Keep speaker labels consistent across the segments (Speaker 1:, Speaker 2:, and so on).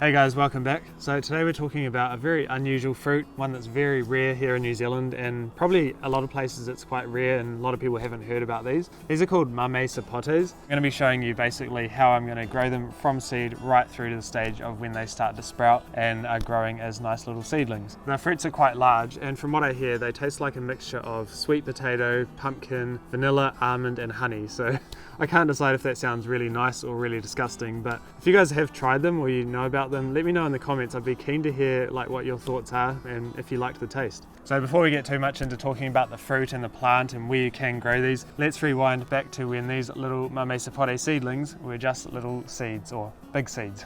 Speaker 1: Hey guys, welcome back. So today we're talking about a very unusual fruit, one that's very rare here in New Zealand, and probably a lot of places it's quite rare and a lot of people haven't heard about these. These are called Mamey Sapotes. I'm going to be showing you basically how I'm going to grow them from seed right through to the stage of when they start to sprout and are growing as nice little seedlings. The fruits are quite large, and from what I hear they taste like a mixture of sweet potato, pumpkin, vanilla, almond and honey. So I can't decide if that sounds really nice or really disgusting, but if you guys have tried them or you know about them, let me know in the comments. I'd be keen to hear what your thoughts are and if you liked the taste. So before we get too much into talking about the fruit and the plant and where you can grow these, let's rewind back to when these little Mamey Sapote seedlings were just little seeds or big seeds.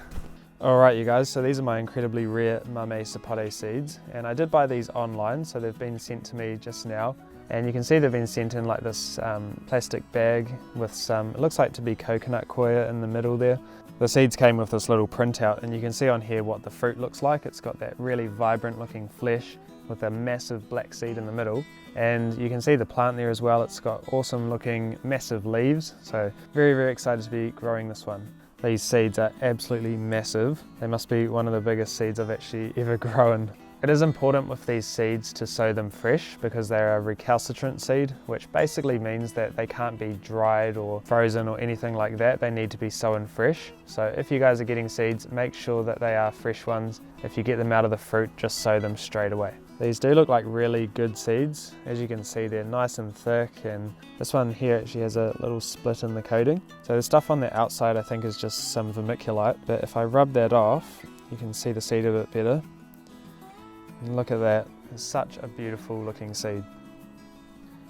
Speaker 1: Alright you guys, so these are my incredibly rare Mamey Sapote seeds, and I did buy these online, so they've been sent to me just now. And you can see they've been sent in like this plastic bag with some, it looks like to be coconut coir in the middle there. The seeds came with this little printout, and you can see on here what the fruit looks like. It's got that really vibrant looking flesh with a massive black seed in the middle. And you can see the plant there as well. It's got awesome looking massive leaves. So very, very excited to be growing this one. These seeds are absolutely massive. They must be one of the biggest seeds I've actually ever grown. It is important with these seeds to sow them fresh because they're a recalcitrant seed, which basically means that they can't be dried or frozen or anything like that. They need to be sown fresh. So if you guys are getting seeds, make sure that they are fresh ones. If you get them out of the fruit, just sow them straight away. These do look like really good seeds. As you can see, they're nice and thick, and this one here actually has a little split in the coating. So the stuff on the outside I think is just some vermiculite, but if I rub that off, you can see the seed a bit better. And look at that, it's such a beautiful looking seed.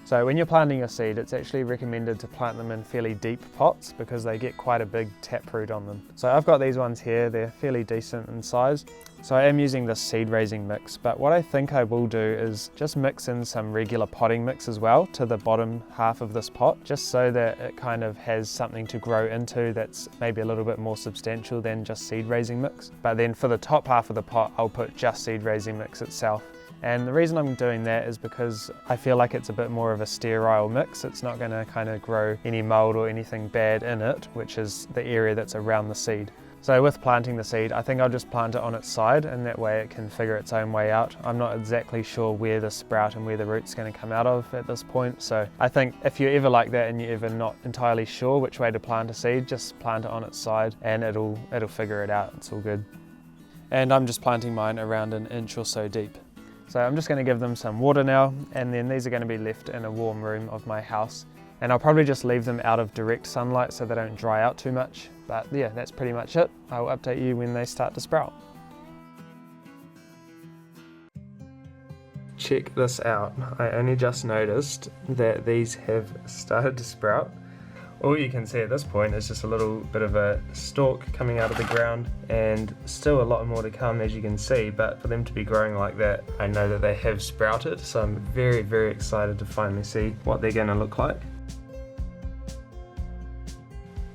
Speaker 1: So when you're planting your seed, it's actually recommended to plant them in fairly deep pots because they get quite a big taproot on them. So I've got these ones here, they're fairly decent in size. So I am using this seed raising mix, but what I think I will do is just mix in some regular potting mix as well to the bottom half of this pot, just so that it kind of has something to grow into that's maybe a little bit more substantial than just seed raising mix. But then for the top half of the pot, I'll put just seed raising mix itself. And the reason I'm doing that is because I feel like it's a bit more of a sterile mix. It's not going to kind of grow any mold or anything bad in it, which is the area that's around the seed. So with planting the seed, I think I'll just plant it on its side, and that way it can figure its own way out. I'm not exactly sure where the sprout and where the root's going to come out of at this point. So I think if you're ever like that and you're ever not entirely sure which way to plant a seed, just plant it on its side and it'll figure it out. It's all good. And I'm just planting mine around 1 inch or so deep. So I'm just going to give them some water now, and then these are going to be left in a warm room of my house. And I'll probably just leave them out of direct sunlight so they don't dry out too much. But yeah, that's pretty much it. I'll update you when they start to sprout. Check this out. I only just noticed that these have started to sprout. All you can see at this point is just a little bit of a stalk coming out of the ground, and still a lot more to come, as you can see, but for them to be growing like that, I know that they have sprouted, so I'm very, very excited to finally see what they're going to look like.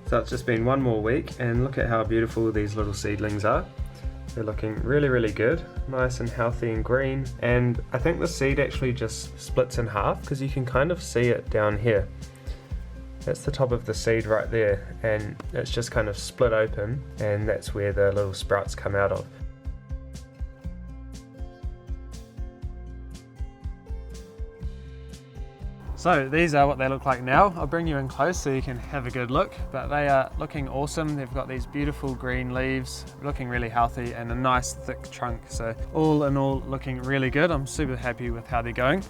Speaker 1: So it's just been one more week, and look at how beautiful these little seedlings are. They're looking really, really good, nice and healthy and green, and I think the seed actually just splits in half because you can kind of see it down here. That's the top of the seed right there, and it's just kind of split open, and that's where the little sprouts come out of. So these are what they look like now. I'll bring you in close so you can have a good look, but they are looking awesome. They've got these beautiful green leaves, looking really healthy, and a nice thick trunk. So all in all, looking really good. I'm super happy with how they're going.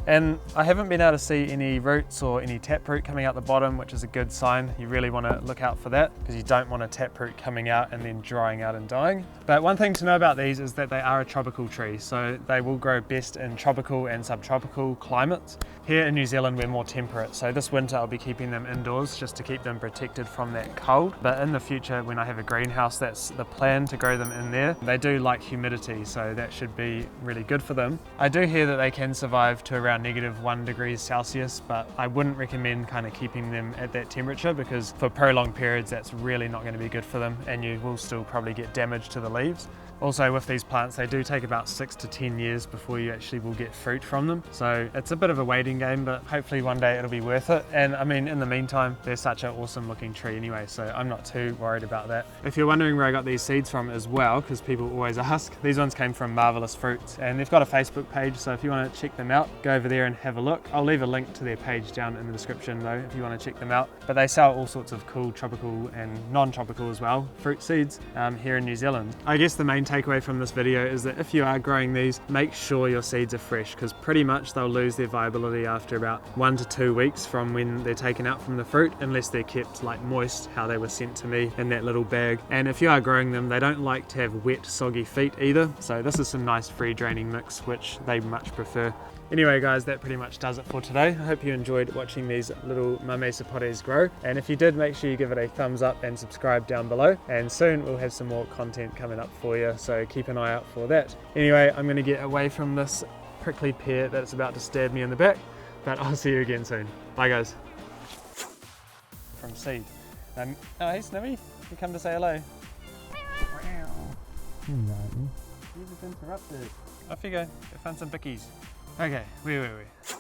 Speaker 1: And I haven't been able to see any roots or any taproot coming out the bottom, which is a good sign. You really want to look out for that because you don't want a taproot coming out and then drying out and dying. But one thing to know about these is that they are a tropical tree, so they will grow best in tropical and subtropical climates. Here in New Zealand we're more temperate, so this winter I'll be keeping them indoors just to keep them protected from that cold. But in the future, when I have a greenhouse, that's the plan, to grow them in there. They do like humidity, so that should be really good for them. I do hear that they can survive to around around -1 degrees Celsius, but I wouldn't recommend kind of keeping them at that temperature because for prolonged periods that's really not going to be good for them, and you will still probably get damage to the leaves. Also with these plants, they do take about 6 to 10 years before you actually will get fruit from them. So it's a bit of a waiting game, but hopefully one day it'll be worth it. And I mean, in the meantime, they're such an awesome looking tree anyway, so I'm not too worried about that. If you're wondering where I got these seeds from as well, because people always ask, these ones came from Marvelous Fruits, and they've got a Facebook page, so if you want to check them out, go over there and have a look. I'll leave a link to their page down in the description though, if you want to check them out. But they sell all sorts of cool tropical and non-tropical as well fruit seeds here in New Zealand. I guess the main takeaway from this video is that if you are growing these, make sure your seeds are fresh, because pretty much they'll lose their viability after about 1 to 2 weeks from when they're taken out from the fruit, unless they're kept like moist, how they were sent to me in that little bag. And if you are growing them, they don't like to have wet, soggy feet either. So this is some nice free draining mix, which they much prefer. Anyway guys, that pretty much does it for today. I hope you enjoyed watching these little Mamey Sapotes grow, and if you did, make sure you give it a thumbs up and subscribe down below, and soon we'll have some more content coming up for you, so keep an eye out for that. Anyway, I'm going to get away from this prickly pear that's about to stab me in the back, but I'll see you again soon. Bye guys. From seed. Oh hey Snowy, you come to say hello. You just interrupted. Off you go find some bickies. Okay, wait.